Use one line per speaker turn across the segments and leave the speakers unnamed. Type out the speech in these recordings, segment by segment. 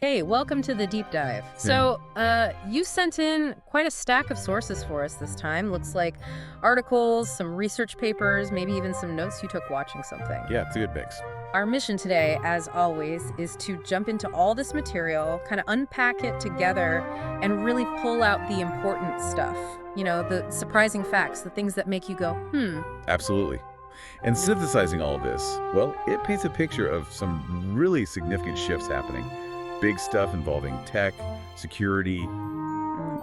Hey, welcome to the deep dive.
Yeah.
You sent in quite a stack of sources for us this time. Looks like articles, some research papers, maybe even some notes you took watching something.
Yeah, it's a good mix.
Our mission today, as always, is to jump into all this material, kind of unpack it together, and really pull out the important stuff. You know, the surprising facts, the things that make you go,
Absolutely. And synthesizing all of this, well, it paints a picture of some really significant shifts happening. Big stuff involving tech, security,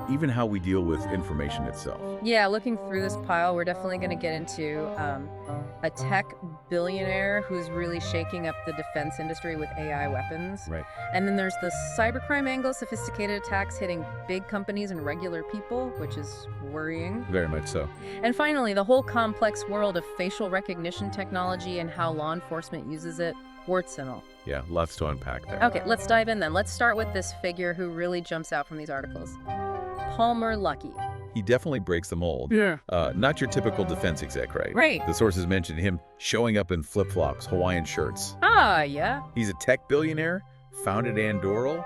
even how we deal with information itself.
Yeah, looking through this pile, we're definitely going to get into a tech billionaire who's really shaking up the defense industry with AI weapons.
Right.
And then there's the cybercrime angle, sophisticated attacks hitting big companies and regular people, which is worrying.
Very much so.
And finally, the whole complex world of facial recognition technology and how law enforcement uses it, warts and all.
Yeah, lots to unpack there.
Okay, let's dive in then. Let's start with this figure who really jumps out from these articles. Palmer Luckey.
He definitely breaks the mold.
Yeah.
Not your typical defense exec, right?
Right.
The sources mentioned him showing up in flip-flops, Hawaiian shirts.
Ah, yeah.
He's a tech billionaire, founded Anduril,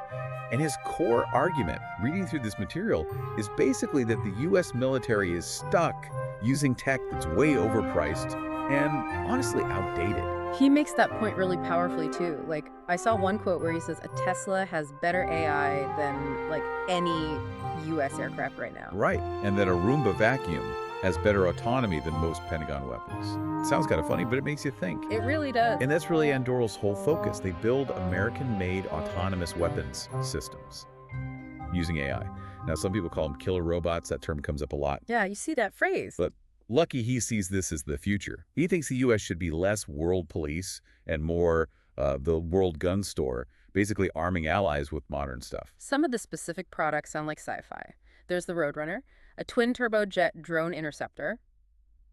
and his core argument, reading through this material, is basically that the U.S. military is stuck using tech that's way overpriced and honestly outdated.
He makes that point really powerfully, too. Like, I saw one quote where he says, a Tesla has better AI than, like, any U.S. aircraft right now.
Right, and that a Roomba vacuum has better autonomy than most Pentagon weapons. It sounds kind of funny, but it makes you think.
It really does.
And that's really Anduril's whole focus. They build American-made autonomous weapons systems using AI. Now, some people call them killer robots. That term comes up a lot.
Yeah, you see that phrase.
But Lucky, he sees this as the future. He thinks the U.S. should be less world police and more the world gun store, basically arming allies with modern stuff.
Some of the specific products sound like sci-fi. There's the Roadrunner, a twin-turbojet drone interceptor.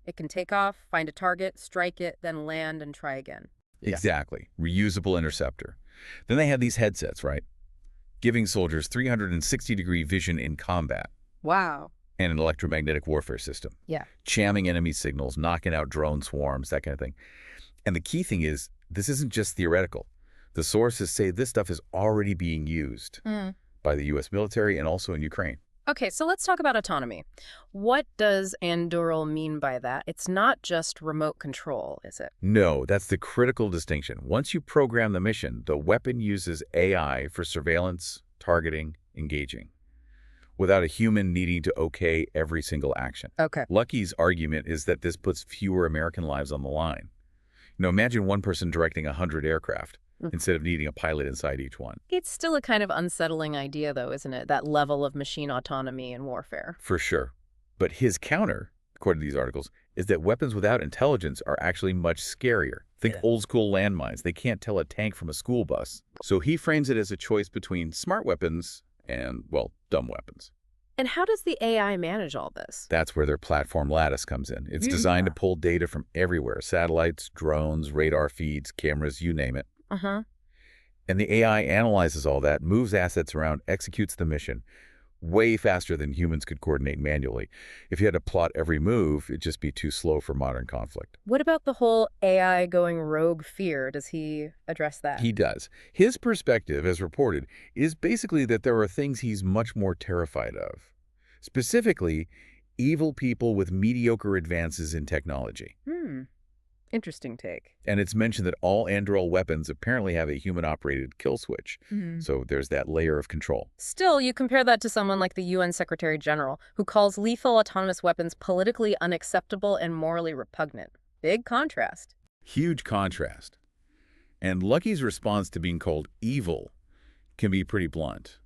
It can take off, find a target, strike it, then land and try again.
Exactly. Reusable interceptor. Then they have these headsets, right? Giving soldiers 360-degree vision in combat.
Wow.
And an electromagnetic warfare system.
Yeah.
Jamming enemy signals, knocking out drone swarms, that kind of thing. And the key thing is, this isn't just theoretical. The sources say this stuff is already being used by the U.S. military and also in Ukraine.
Okay, so let's talk about autonomy. What does Anduril mean by that? It's not just remote control, is it?
No, that's the critical distinction. Once you program the mission, the weapon uses AI for surveillance, targeting, engaging, without a human needing to okay every single action.
Okay.
Lucky's argument is that this puts fewer American lives on the line. You know, imagine one person directing 100 aircraft instead of needing a pilot inside each one.
It's still a kind of unsettling idea, though, isn't it? That level of machine autonomy in warfare.
For sure. But his counter, according to these articles, is that weapons without intelligence are actually much scarier. Think old school landmines. They can't tell a tank from a school bus. So he frames it as a choice between smart weapons and, well, dumb weapons.
And how does the AI manage all this?
That's where their platform Lattice comes in. It's designed to pull data from everywhere. Satellites, drones, radar feeds, cameras, you name it. And the AI analyzes all that, moves assets around, executes the mission way faster than humans could coordinate manually. If you had to plot every move, it'd just be too slow for modern conflict.
What about the whole AI going rogue fear? Does he address that?
He does. His perspective, as reported, is basically that there are things he's much more terrified of. Specifically, evil people with mediocre advances in technology.
Interesting take.
And it's mentioned that all Anduril weapons apparently have a human-operated kill switch. So there's that layer of control.
Still, you compare that to someone like the UN Secretary General, who calls lethal autonomous weapons politically unacceptable and morally repugnant. Big contrast.
Huge contrast. And Lucky's response to being called evil can be pretty blunt.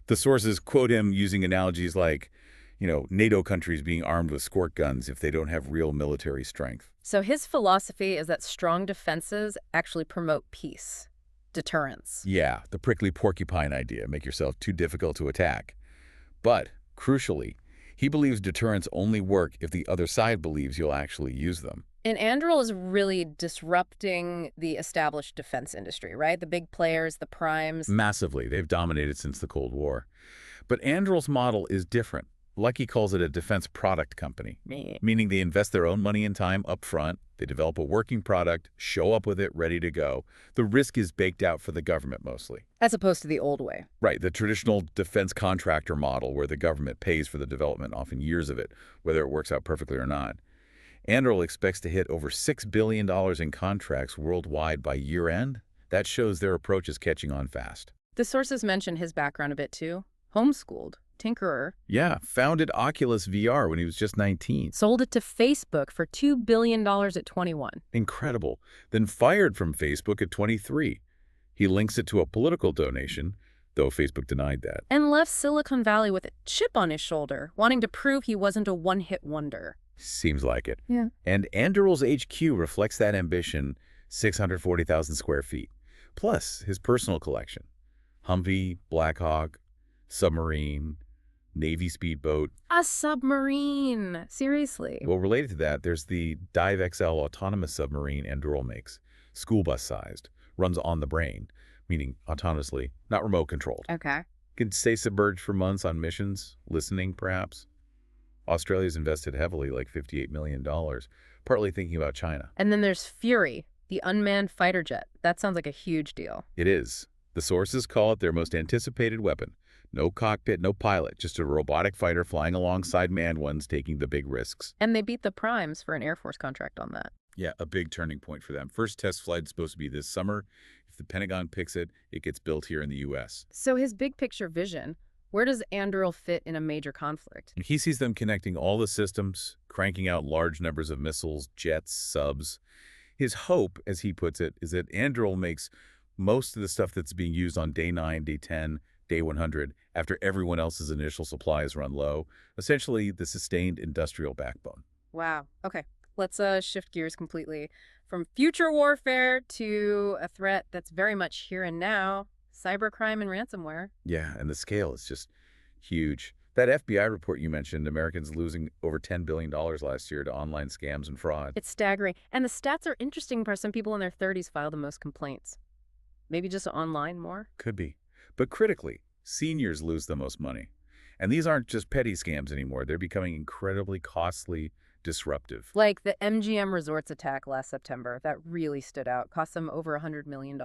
The sources quote him using analogies like, you know, NATO countries being armed with squirt guns if they don't have real military strength.
So his philosophy is that strong defenses actually promote peace, deterrence.
Yeah, the prickly porcupine idea, make yourself too difficult to attack. But, crucially, he believes deterrents only work if the other side believes you'll actually use them.
And Anduril is really disrupting the established defense industry, right? The big players, the primes.
Massively. They've dominated since the Cold War. But Anduril's model is different. Lucky calls it a defense product company,
Meh.
meaning they invest their own money and time up front, they develop a working product, show up with it ready to go. The risk is baked out for the government mostly.
As opposed to the old way.
Right, the traditional defense contractor model where the government pays for the development, often years of it, whether it works out perfectly or not. Anduril expects to hit over $6 billion in contracts worldwide by year-end. That shows their approach is catching on fast.
The sources mention his background a bit too. Homeschooled, tinkerer.
Yeah, founded Oculus VR when he was just 19.
Sold it to Facebook for $2 billion at 21.
Incredible. Then fired from Facebook at 23. He links it to a political donation, though Facebook denied that.
And left Silicon Valley with a chip on his shoulder, wanting to prove he wasn't a one-hit wonder.
Seems like it.
Yeah.
And Anduril's HQ reflects that ambition, 640,000 square feet. Plus his personal collection. Humvee, Blackhawk, submarine, Navy speedboat.
A submarine! Seriously.
Well, related to that, there's the Dive XL autonomous submarine Anduril makes. School bus sized. Runs on the brain, meaning autonomously, not remote controlled.
Okay.
Can stay submerged for months on missions, listening perhaps. Australia's invested heavily, like $58 million, partly thinking about China.
And then there's Fury, the unmanned fighter jet. That sounds like a huge deal.
It is. The sources call it their most anticipated weapon. No cockpit, no pilot, just a robotic fighter flying alongside manned ones taking the big risks.
And they beat the primes for an Air Force contract on that.
Yeah, a big turning point for them. First test flight is supposed to be this summer. If the Pentagon picks it, it gets built here in the U.S.
So his big picture vision, where does Anduril fit in a major conflict?
He sees them connecting all the systems, cranking out large numbers of missiles, jets, subs. His hope, as he puts it, is that Anduril makes most of the stuff that's being used on day 9, day 10, day 100, after everyone else's initial supplies run low. Essentially, the sustained industrial backbone.
Wow. Okay. Let's shift gears completely from future warfare to a threat that's very much here and now, cybercrime and ransomware.
Yeah, and the scale is just huge. That FBI report you mentioned, Americans losing over $10 billion last year to online scams and fraud.
It's staggering. And the stats are interesting because some people in their 30s file the most complaints. Maybe just online more?
Could be. But critically, seniors lose the most money. And these aren't just petty scams anymore. They're becoming incredibly costly, disruptive.
Like the MGM Resorts attack last September. That really stood out. Cost them over $100 million.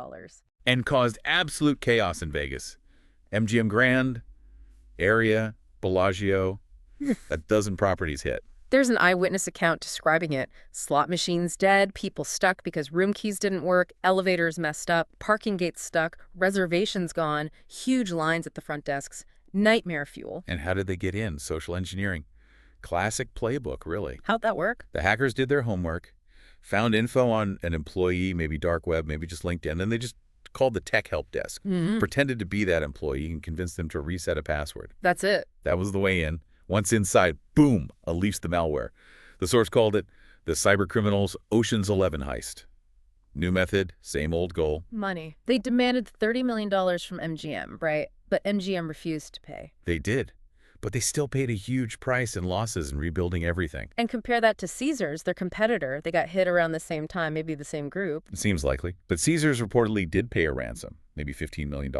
And caused absolute chaos in Vegas. MGM Grand, Area, Bellagio, a dozen properties hit.
There's an eyewitness account describing it. Slot machines dead, people stuck because room keys didn't work, elevators messed up, parking gates stuck, reservations gone, huge lines at the front desks, nightmare fuel.
And how did they get in? Social engineering. Classic playbook, really.
How'd that work?
The hackers did their homework, found info on an employee, maybe dark web, maybe just LinkedIn, then they just called the tech help desk, pretended to be that employee and convinced them to reset a password.
That's it.
That was the way in. Once inside, boom, unleashed the malware. The source called it the cybercriminals' Ocean's 11 heist. New method, same old goal.
Money. They demanded $30 million from MGM, right? But MGM refused to pay.
They did. But they still paid a huge price in losses and rebuilding everything.
And compare that to Caesars, their competitor. They got hit around the same time, maybe the same group.
It seems likely. But Caesars reportedly did pay a ransom, maybe $15 million.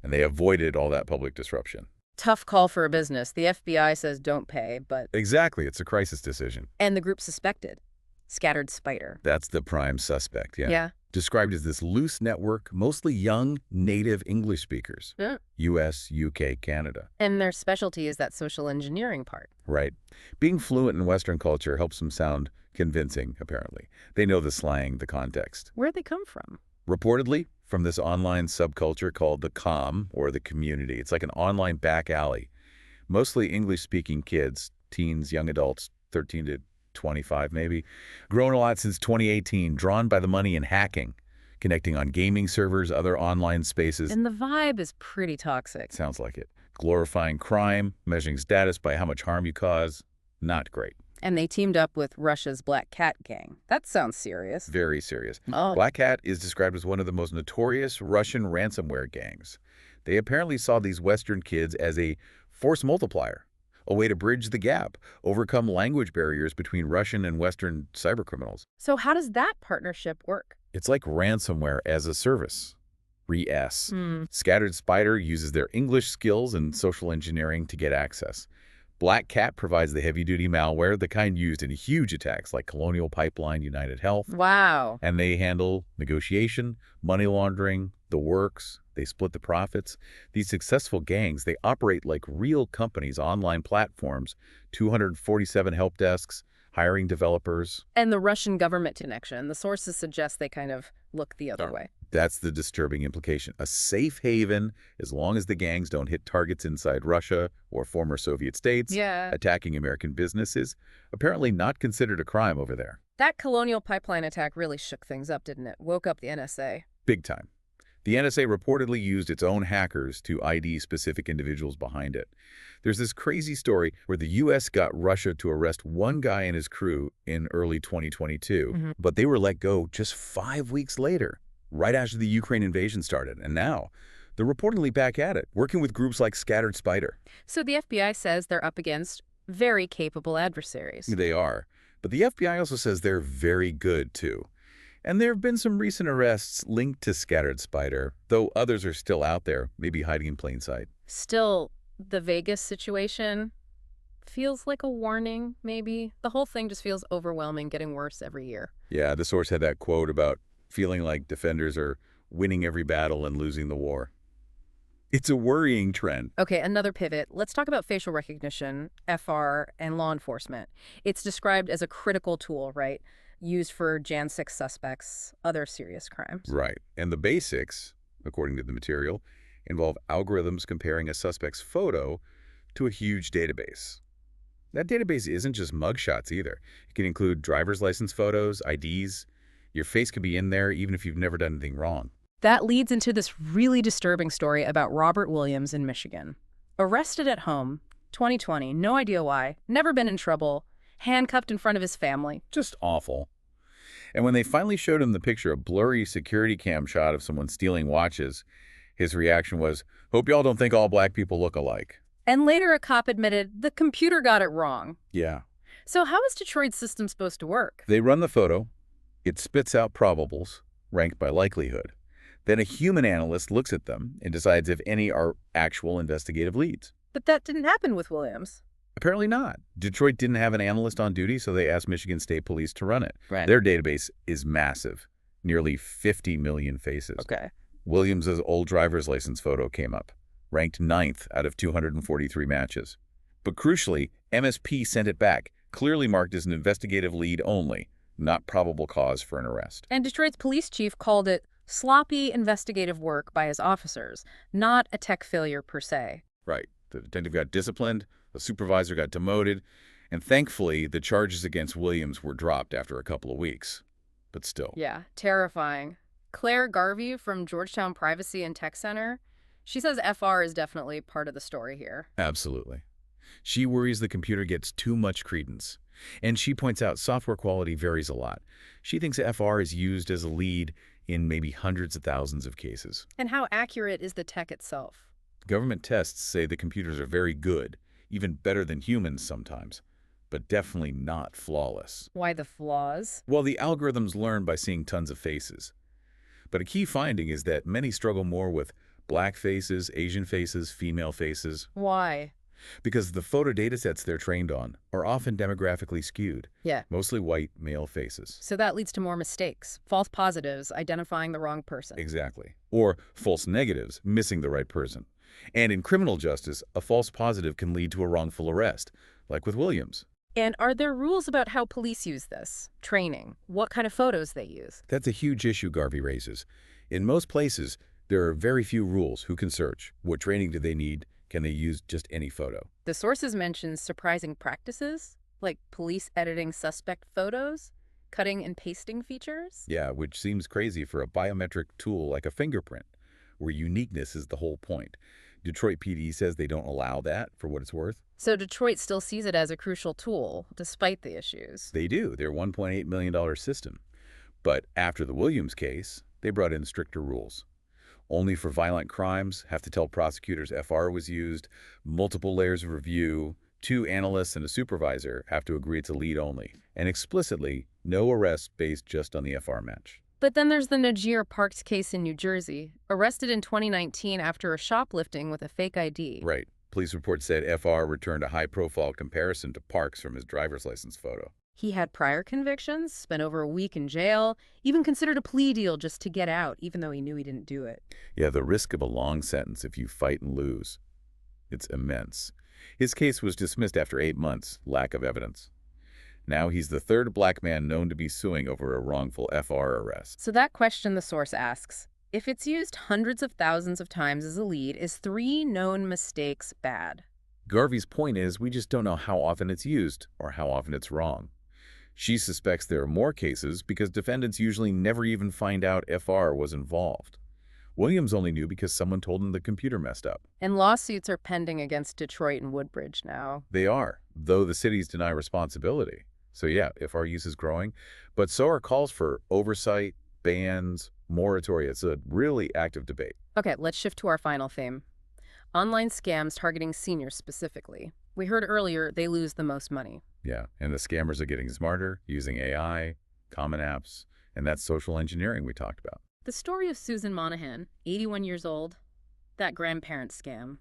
And they avoided all that public disruption.
Tough call for a business. The FBI says don't pay, but...
Exactly. It's a crisis decision.
And the group suspected. Scattered spider.
That's the prime suspect, yeah.
Yeah.
Described as this loose network, mostly young, native English speakers.
Yeah.
U.S., U.K., Canada.
And their specialty is that social engineering part.
Right. Being fluent in Western culture helps them sound convincing, apparently. They know the slang, the context.
Where'd they come from?
Reportedly, from this online subculture called the comm, or the community. It's like an online back alley. Mostly English-speaking kids, teens, young adults, 13 to 25 maybe. Grown a lot since 2018, drawn by the money in hacking, connecting on gaming servers, other online spaces.
And the vibe is pretty toxic.
Sounds like it. Glorifying crime, measuring status by how much harm you cause. Not great.
And they teamed up with Russia's Black Cat gang. That sounds serious.
Very serious.
Oh.
Black Cat is described as one of the most notorious Russian ransomware gangs. They apparently saw these Western kids as a force multiplier, a way to bridge the gap, overcome language barriers between Russian and Western cybercriminals.
So how does that partnership work?
It's like ransomware as a service. Scattered Spider uses their English skills and social engineering to get access. Black Cat provides the heavy-duty malware, the kind used in huge attacks like Colonial Pipeline, United Health.
Wow.
And they handle negotiation, money laundering, the works. They split the profits. These successful gangs, they operate like real companies, online platforms, 247 help desks, hiring developers.
And the Russian government connection, the sources suggest they kind of look the other way.
That's the disturbing implication. A safe haven, as long as the gangs don't hit targets inside Russia or former Soviet states,
Yeah.
attacking American businesses, apparently not considered a crime over there.
That Colonial Pipeline attack really shook things up, didn't it? Woke up the NSA.
Big time. The NSA reportedly used its own hackers to ID specific individuals behind it. There's this crazy story where the U.S. got Russia to arrest one guy and his crew in early 2022, but they were let go just 5 weeks later, right after the Ukraine invasion started. And now, they're reportedly back at it, working with groups like Scattered Spider.
So the FBI says they're up against very capable adversaries.
They are. But the FBI also says they're very good, too. And there have been some recent arrests linked to Scattered Spider, though others are still out there, maybe hiding in plain sight.
Still, the Vegas situation feels like a warning, maybe. The whole thing just feels overwhelming, getting worse every year.
Yeah, the source had that quote about feeling like defenders are winning every battle and losing the war. It's a worrying trend.
Okay, another pivot. Let's talk about facial recognition, FR, and law enforcement. It's described as a critical tool, right? Used for Jan 6 suspects, other serious crimes.
Right. And the basics, according to the material, involve algorithms comparing a suspect's photo to a huge database. That database isn't just mugshots either. It can include driver's license photos, IDs. Your face could be in there even if you've never done anything wrong.
That leads into this really disturbing story about Robert Williams in Michigan. Arrested at home, 2020, no idea why, never been in trouble, handcuffed in front of his family.
Just awful. And when they finally showed him the picture, a blurry security cam shot of someone stealing watches, his reaction was, "Hope y'all don't think all black people look alike."
And later a cop admitted the computer got it wrong.
Yeah.
So how is Detroit's system supposed to work?
They run the photo. It spits out probables, ranked by likelihood. Then a human analyst looks at them and decides if any are actual investigative leads.
But that didn't happen with Williams.
Apparently not. Detroit didn't have an analyst on duty, so they asked Michigan State Police to run it.
Right.
Their database is massive, nearly 50 million faces.
Okay.
Williams's old driver's license photo came up, ranked 9th out of 243 matches. But crucially, MSP sent it back, clearly marked as an investigative lead only, not probable cause for an arrest.
And Detroit's police chief called it sloppy investigative work by his officers, not a tech failure per se.
Right. The detective got disciplined, the supervisor got demoted, and thankfully, the charges against Williams were dropped after a couple of weeks. But still.
Yeah, terrifying. Claire Garvey from Georgetown Privacy and Tech Center, she says FR is definitely part of the story here.
Absolutely. She worries the computer gets too much credence. And she points out software quality varies a lot. She thinks FR is used as a lead in maybe hundreds of thousands of cases.
And how accurate is the tech itself?
Government tests say the computers are very good, even better than humans sometimes, but definitely not flawless.
Why the flaws?
Well, the algorithms learn by seeing tons of faces. But a key finding is that many struggle more with black faces, Asian faces, female faces.
Why?
Because the photo datasets they're trained on are often demographically skewed.
Yeah.
Mostly white male faces.
So that leads to more mistakes, false positives, identifying the wrong person.
Exactly. Or false negatives, missing the right person. And in criminal justice, a false positive can lead to a wrongful arrest, like with Williams.
And are there rules about how police use this? Training? What kind of photos they use?
That's a huge issue Garvey raises. In most places, there are very few rules. Who can search? What training do they need? Can they use just any photo?
The sources mention surprising practices, like police editing suspect photos, cutting and pasting features.
Yeah, which seems crazy for a biometric tool like a fingerprint, where uniqueness is the whole point. Detroit PD says they don't allow that, for what it's worth.
So Detroit still sees it as a crucial tool, despite the issues.
They do. Their $1.8 million system. But after the Williams case, they brought in stricter rules. Only for violent crimes, have to tell prosecutors FR was used, multiple layers of review, 2 analysts and a supervisor have to agree it's a lead only, and explicitly, no arrest based just on the FR match.
But then there's the Najir Parks case in New Jersey, arrested in 2019 after a shoplifting with a fake ID.
Right. Police report said FR returned a high-profile comparison to Parks from his driver's license photo.
He had prior convictions, spent over a week in jail, even considered a plea deal just to get out, even though he knew he didn't do it.
Yeah, the risk of a long sentence if you fight and lose, it's immense. His case was dismissed after 8 months, lack of evidence. Now he's the third black man known to be suing over a wrongful FR arrest.
So that question the source asks, if it's used hundreds of thousands of times as a lead, is 3 known mistakes bad?
Garvey's point is we just don't know how often it's used or how often it's wrong. She suspects there are more cases because defendants usually never even find out FR was involved. Williams only knew because someone told him the computer messed up.
And lawsuits are pending against Detroit and Woodbridge now.
They are, though the cities deny responsibility. So yeah, FR use is growing, but so are calls for oversight, bans, moratoria. It's a really active debate.
Okay, let's shift to our final theme. Online scams targeting seniors specifically. We heard earlier they lose the most money.
Yeah, and the scammers are getting smarter, using AI, common apps, and that's social engineering we talked about.
The story of Susan Monahan, 81 years old, that grandparent scam.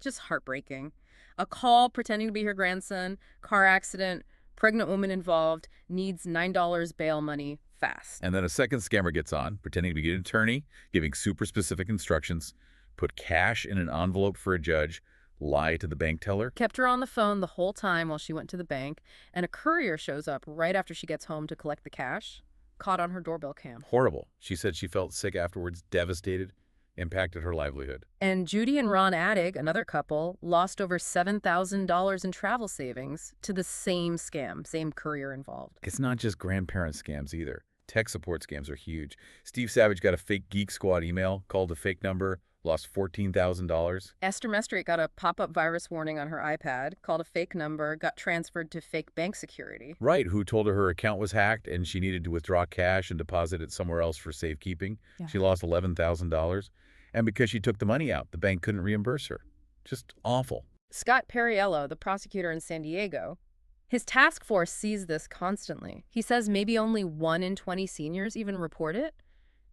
Just heartbreaking. A call pretending to be her grandson, car accident, pregnant woman involved, needs $9 bail money, fast.
And then a second scammer gets on, pretending to be an attorney, giving super specific instructions, put cash in an envelope for a judge, lie to the bank teller.
Kept her on the phone the whole time while she went to the bank, and a courier shows up right after she gets home to collect the cash, caught on her doorbell cam.
Horrible. She said she felt sick afterwards, devastated, impacted her livelihood.
And Judy and Ron Addig, another couple, lost over $7,000 in travel savings to the same scam, same courier involved.
It's not just grandparent scams either. Tech support scams are huge. Steve Savage got a fake Geek Squad email, called a fake number, lost $14,000.
Esther Mestrate got a pop-up virus warning on her iPad, called a fake number, got transferred to fake bank security.
Right, who told her account was hacked and she needed to withdraw cash and deposit it somewhere else for safekeeping.
Yeah.
She lost $11,000. And because she took the money out, the bank couldn't reimburse her. Just awful.
Scott Perriello, the prosecutor in San Diego, his task force sees this constantly. He says maybe only 1 in 20 seniors even report it.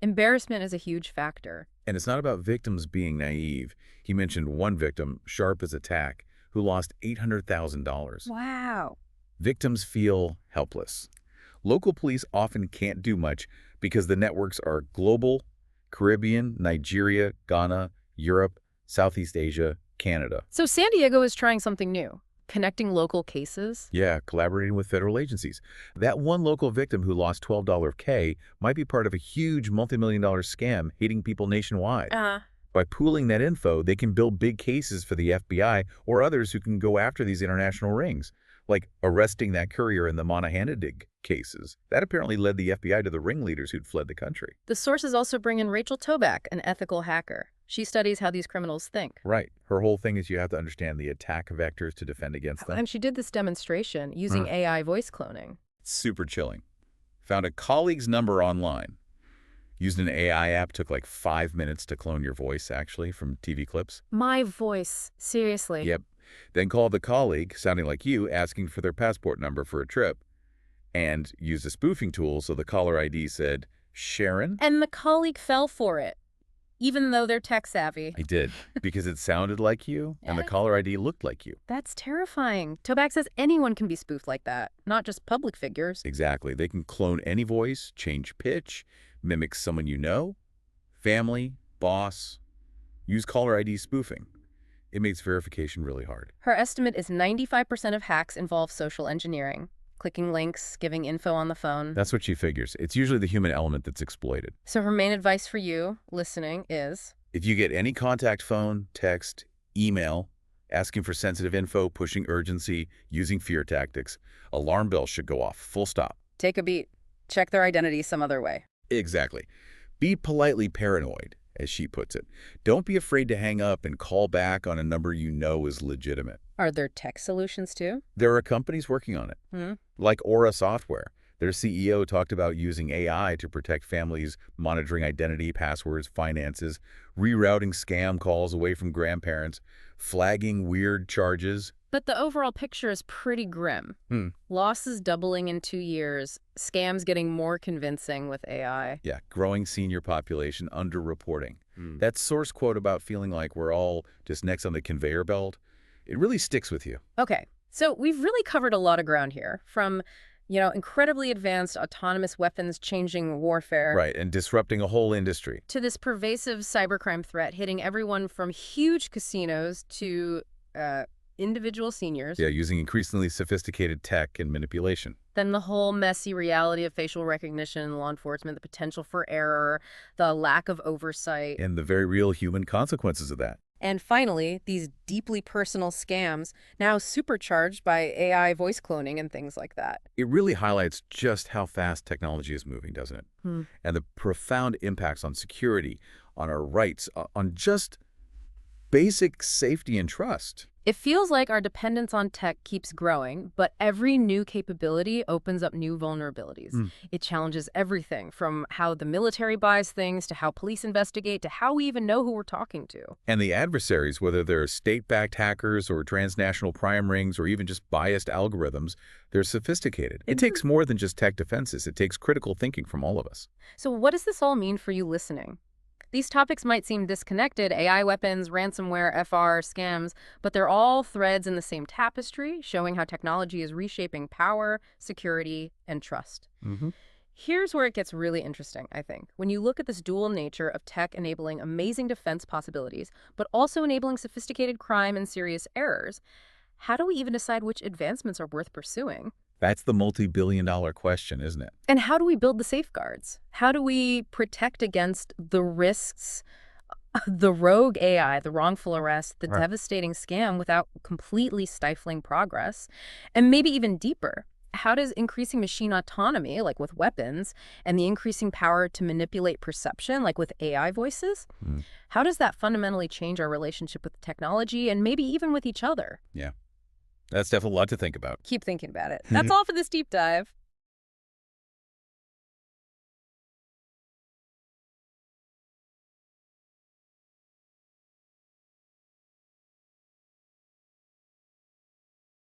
Embarrassment is a huge factor.
And it's not about victims being naive. He mentioned one victim, sharp as a tack, who lost $800,000.
Wow.
Victims feel helpless. Local police often can't do much because the networks are global, Caribbean, Nigeria, Ghana, Europe, Southeast Asia, Canada.
So San Diego is trying something new, connecting local cases.
Yeah, collaborating with federal agencies. That one local victim who lost $12 K might be part of a huge multi-million-dollar scam hitting people nationwide. By pooling that info, they can build big cases for the FBI or others who can go after these international rings, like arresting that courier in the Monahan-Addig cases. That apparently led the FBI to the ringleaders who'd fled the country.
The sources also bring in Rachel Toback, an ethical hacker. She studies how these criminals think.
Right. Her whole thing is you have to understand the attack vectors to defend against them.
And she did this demonstration using AI voice cloning.
Super chilling. Found a colleague's number online. Used an AI app, took like 5 minutes to clone your voice, actually, from TV clips.
My voice. Seriously.
Yep. Then called the colleague, sounding like you, asking for their passport number for a trip. And used a spoofing tool so the caller ID said, Sharon?
And the colleague fell for it, even though they're tech savvy.
I did, because it sounded like you, and the caller ID looked like you.
That's terrifying. Toback says anyone can be spoofed like that, not just public figures.
Exactly. They can clone any voice, change pitch, mimic someone you know, family, boss, use caller ID spoofing. It makes verification really hard.
Her estimate is 95% of hacks involve social engineering. Clicking links, giving info on the phone.
That's what she figures. It's usually the human element that's exploited.
So her main advice for you, listening, is?
If you get any contact phone, text, email, asking for sensitive info, pushing urgency, using fear tactics, alarm bells should go off, full stop.
Take a beat. Check their identity some other way.
Exactly. Be politely paranoid, as she puts it. Don't be afraid to hang up and call back on a number you know is legitimate.
Are there tech solutions too?
There are companies working on it, like Aura Software. Their CEO talked about using AI to protect families, monitoring identity, passwords, finances, rerouting scam calls away from grandparents, flagging weird charges.
But the overall picture is pretty grim. Losses doubling in 2 years, scams getting more convincing with AI.
Yeah, growing senior population, underreporting. That source quote about feeling like we're all just next on the conveyor belt, It really sticks with you.
Okay, so we've really covered a lot of ground here, from, incredibly advanced autonomous weapons changing warfare.
Right, and disrupting a whole industry.
To this pervasive cybercrime threat hitting everyone from huge casinos to individual seniors.
Yeah, using increasingly sophisticated tech and manipulation.
Then the whole messy reality of facial recognition, law enforcement, the potential for error, the lack of oversight.
And the very real human consequences of that.
And finally, these deeply personal scams, now supercharged by AI voice cloning and things like that.
It really highlights just how fast technology is moving, doesn't it? And the profound impacts on security, on our rights, on just basic safety and trust.
It feels like our dependence on tech keeps growing, but every new capability opens up new vulnerabilities. It challenges everything from how the military buys things to how police investigate to how we even know who we're talking to.
And the adversaries, whether they're state-backed hackers or transnational crime rings or even just biased algorithms, they're sophisticated. It takes more than just tech defenses. It takes critical thinking from all of us.
So what does this all mean for you listening? These topics might seem disconnected, AI weapons, ransomware, FR, scams, but they're all threads in the same tapestry, showing how technology is reshaping power, security, and trust. Here's where it gets really interesting, I think. When you look at this dual nature of tech enabling amazing defense possibilities, but also enabling sophisticated crime and serious errors, how do we even decide which advancements are worth pursuing?
That's the multi-billion-dollar question, isn't it?
And how do we build the safeguards? How do we protect against the risks, the rogue AI, the wrongful arrest, the devastating scam without completely stifling progress? And maybe even deeper, how does increasing machine autonomy, like with weapons, and the increasing power to manipulate perception, like with AI voices, how does that fundamentally change our relationship with technology and maybe even with each other?
Yeah. That's definitely a lot to think about.
Keep thinking about it. That's all for this deep dive.